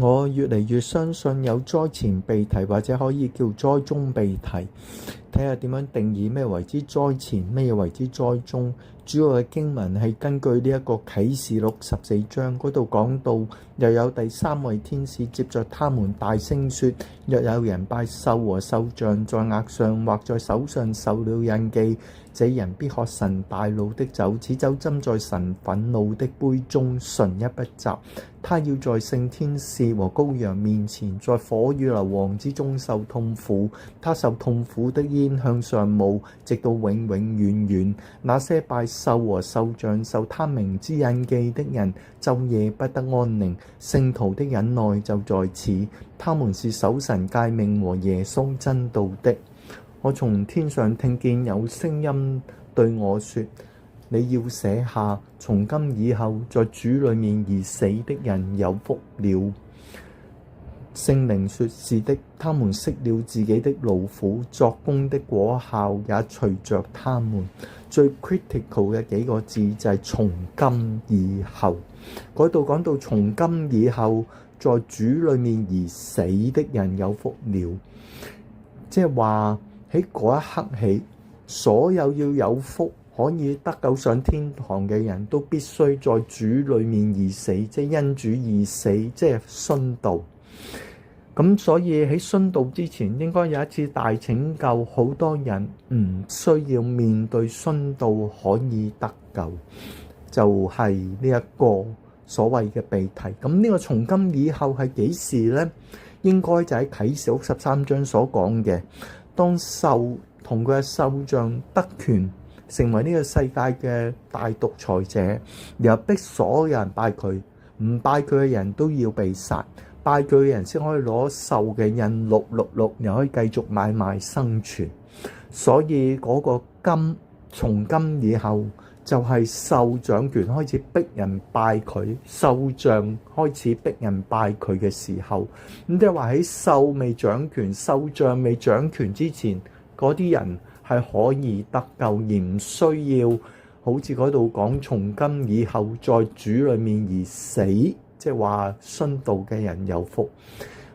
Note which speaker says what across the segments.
Speaker 1: 我越嚟越相信有災前被提，或者可以叫災中被提。睇下點樣定義咩為之災前，咩為之災中。主要嘅經文係根據呢一個啟示錄14章嗰度講到，又有第3位天使接着他們大聲說：若有人拜獸和獸像，在額上或在手上受了印記，這人必喝神大怒的酒，此酒斟在神憤怒的杯中，純一不雜。他要在聖天使和羔羊面前，在火與硫磺之中受痛苦。他受痛苦的煙向上冒，直到永永遠遠。那些拜獸和獸像、受他名之印記的人，晝夜不得安寧。聖徒的忍耐就在此，他們是守神誡命和耶穌真道的。我從天上聽見有聲音對我說：你要寫下，從今以後在主裏面而死的人有福了。聖靈說：是的，他們息了自己的勞苦，作工的果效也隨着他們。最 critical 嘅幾個字就係從今以後。嗰度講到從今以後在主裏面而死的人有福了，即係話喺嗰一刻起，所有要有福可以得救上天堂嘅人都必須在主裏面而死，即係因主而死，即係殉道。咁所以喺殉道之前應該有一次大拯救，好多人唔需要面對殉道可以得救，就係呢一個所謂嘅被提。咁呢個從今以後係幾時呢？應該就喺啟示錄13章所講嘅，當獸同佢嘅獸像得權，成為呢個世界嘅大獨裁者，然後逼所有人拜佢，唔拜佢嘅人都要被殺，拜佢嘅人先可以攞獸嘅印666，又可以繼續買賣生存。所以嗰個今，從今以後就係獸掌權開始逼人拜佢，獸像開始逼人拜佢嘅時候。咁即係話喺獸未掌權、獸像未掌權之前，嗰啲人係可以得救，而唔需要好似嗰度講從今以後在主裏面而死，即係話殉道嘅人有福。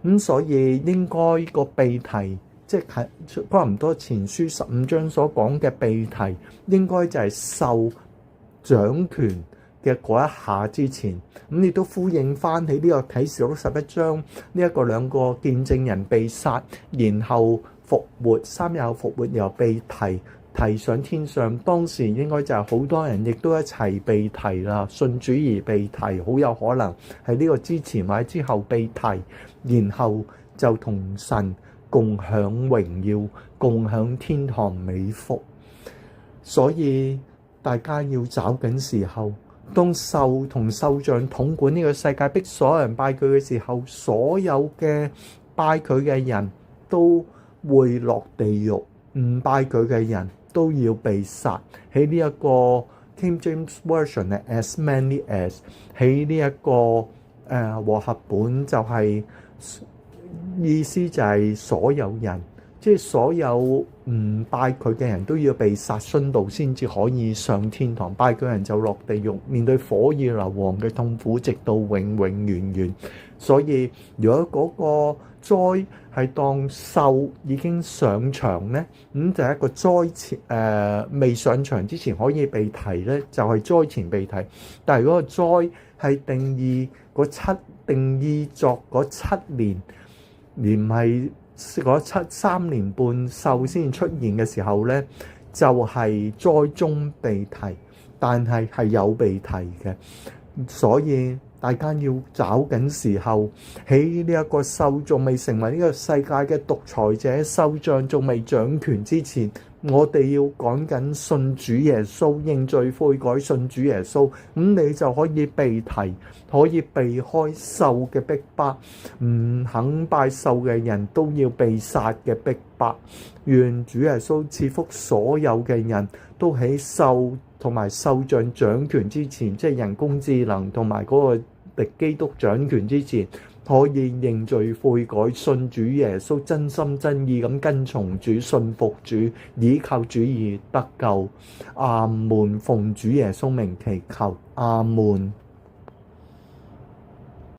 Speaker 1: 咁所以應該個被提，即係哥林多前書15章所講嘅被提，應該就係獸掌權嘅嗰一下之前。咁亦都呼應翻喺呢個啟示錄11章呢一個兩個見證人被殺，然後復活，3日後復活，又被提上天上。當時應該就係好多人亦都一齊被提啦，信主而被提，好有可能喺呢個之前或者之後被提，然後就同神共享榮耀，共享天堂美福。所以大家要找緊時候，當獸同獸像統管呢個世界，逼所有人拜佢嘅時候，所有嘅拜佢嘅人都會落地獄，唔拜佢嘅人都要被殺。喺呢一個 King James Version 係 as many as， 喺呢一個和合本就係、意思就係所有人，即係所有唔拜佢嘅人都要被殺殉道先至可以上天堂，拜佢人就落地獄，面對火與硫磺嘅痛苦，直到永永遠遠。所以如果嗰個災係當獸已經上場呢，咁就係一個災前未上場之前可以被提呢，就係災前被提。但係如果個災係定義作嗰7年，而唔係嗰3年半獸先出現嘅時候呢，就係災中被提，但係有被提嘅。所以大家要找緊時候，喺呢一個獸仲未成為呢個世界嘅獨裁者，獸像仲未掌權之前，我哋要趕緊信主耶穌，認罪悔改，信主耶穌，咁你就可以被提，可以避開獸嘅逼迫，唔肯拜獸嘅人都要被殺嘅逼迫。願主耶穌賜福所有嘅人都喺獸同埋獸像掌權之前，即係人工智能同埋嗰個敵基督掌權之前，可以認罪悔改，信主耶穌，真心真意咁跟從主，信服主，倚靠主而得救。阿門。奉主耶穌名祈求，阿門。